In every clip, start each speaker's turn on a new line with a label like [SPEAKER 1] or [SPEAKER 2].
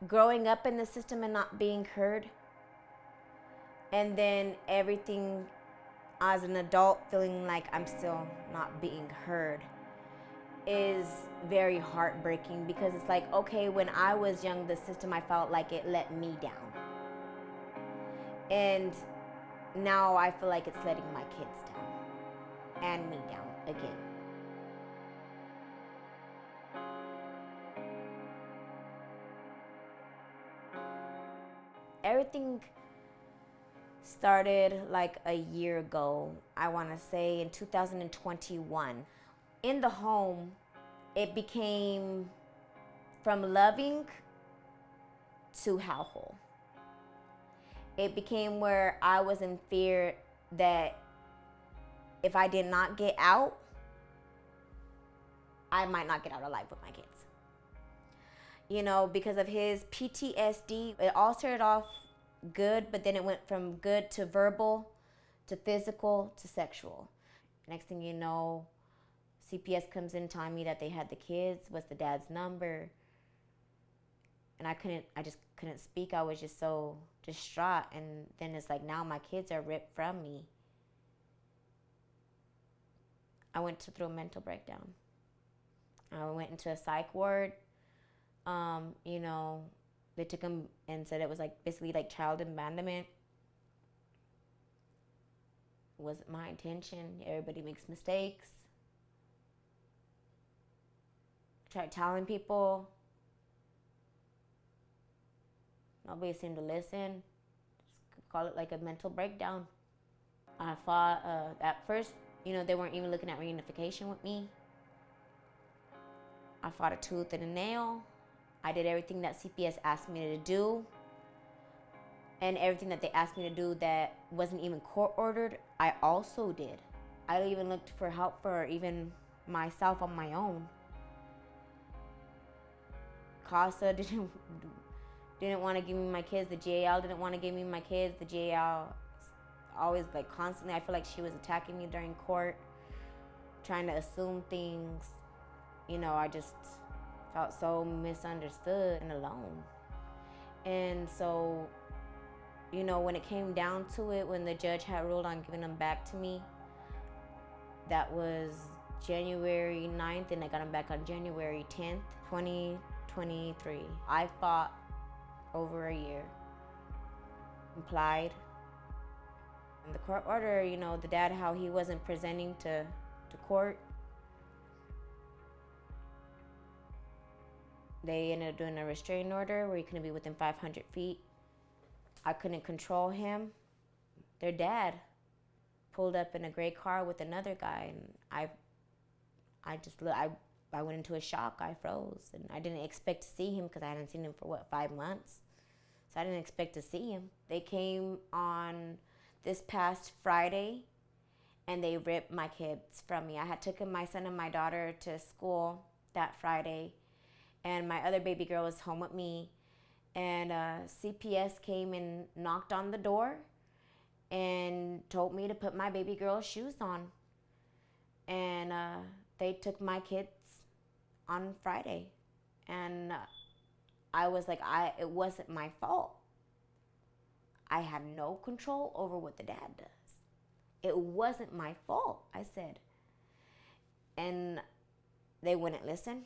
[SPEAKER 1] growing up in the system and not being heard, and then everything as an adult feeling like I'm still not being heard is very heartbreaking, because it's like, okay, when I was young, the system, I felt like it let me down. And now I feel like it's letting my kids down and me down again. Everything started like a year ago, I want to say in 2021. In the home, it became from loving to household. It became where I was in fear that if I did not get out, I might not get out alive with my kids. You know, because of his PTSD, it all started off good, but then it went from good to verbal, to physical, to sexual. Next thing you know, CPS comes in telling me that they had the kids, what's the dad's number. And I just couldn't speak. I was just so distraught. And then it's like, now my kids are ripped from me. I went through a mental breakdown. I went into a psych ward. You know, they took him and said it was like basically like child abandonment. It wasn't my intention. Everybody makes mistakes. I tried telling people. Nobody seemed to listen. Just call it like a mental breakdown. I fought, at first, you know, they weren't even looking at reunification with me. I fought a tooth and a nail. I did everything that CPS asked me to do. And everything that they asked me to do that wasn't even court ordered, I also did. I even looked for help for even myself on my own. CASA didn't want to give me my kids. The GAL didn't want to give me my kids. The GAL always, like, constantly, I feel like she was attacking me during court, trying to assume things. You know, I just felt so misunderstood and alone. And so, you know, when it came down to it, when the judge had ruled on giving them back to me, that was January 9th, and I got them back on January 10th, 2023. I fought over a year, implied. And the court order, you know, the dad, how he wasn't presenting to court, they ended up doing a restraining order where he couldn't be within 500 feet. I couldn't control him. Their dad pulled up in a gray car with another guy, and I went into a shock. I froze, and I didn't expect to see him because I hadn't seen him for 5 months. So I didn't expect to see him. They came on this past Friday, and they ripped my kids from me. I had taken my son and my daughter to school that Friday, and my other baby girl was home with me. And CPS came and knocked on the door and told me to put my baby girl's shoes on. And they took my kids on Friday. And I was like, it wasn't my fault. I had no control over what the dad does. It wasn't my fault, I said. And they wouldn't listen.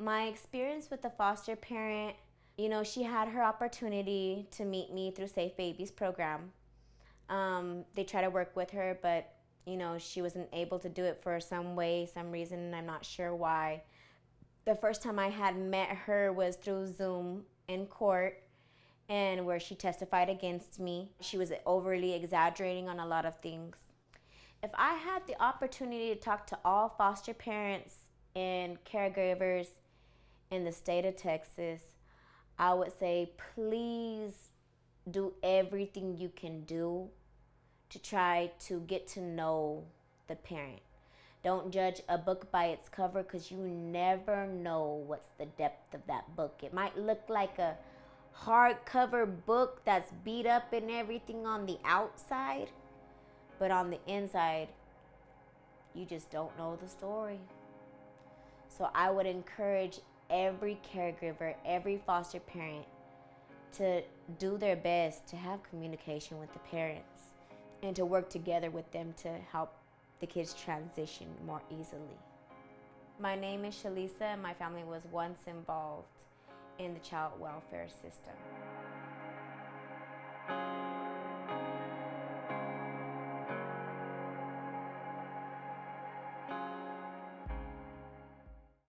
[SPEAKER 1] My experience with the foster parent, you know, she had her opportunity to meet me through Safe Babies program. They tried to work with her, but, you know, she wasn't able to do it for some reason. I'm not sure why. The first time I had met her was through Zoom in court, and where she testified against me. She was overly exaggerating on a lot of things. If I had the opportunity to talk to all foster parents and caregivers in the state of Texas, I would say, please do everything you can do to try to get to know the parent. Don't judge a book by its cover, because you never know what's the depth of that book. It might look like a hardcover book that's beat up and everything on the outside, but on the inside, you just don't know the story. So I would encourage every caregiver, every foster parent, to do their best to have communication with the parents and to work together with them to help the kids transition more easily. My name is Shalisa, and my family was once involved in the child welfare system.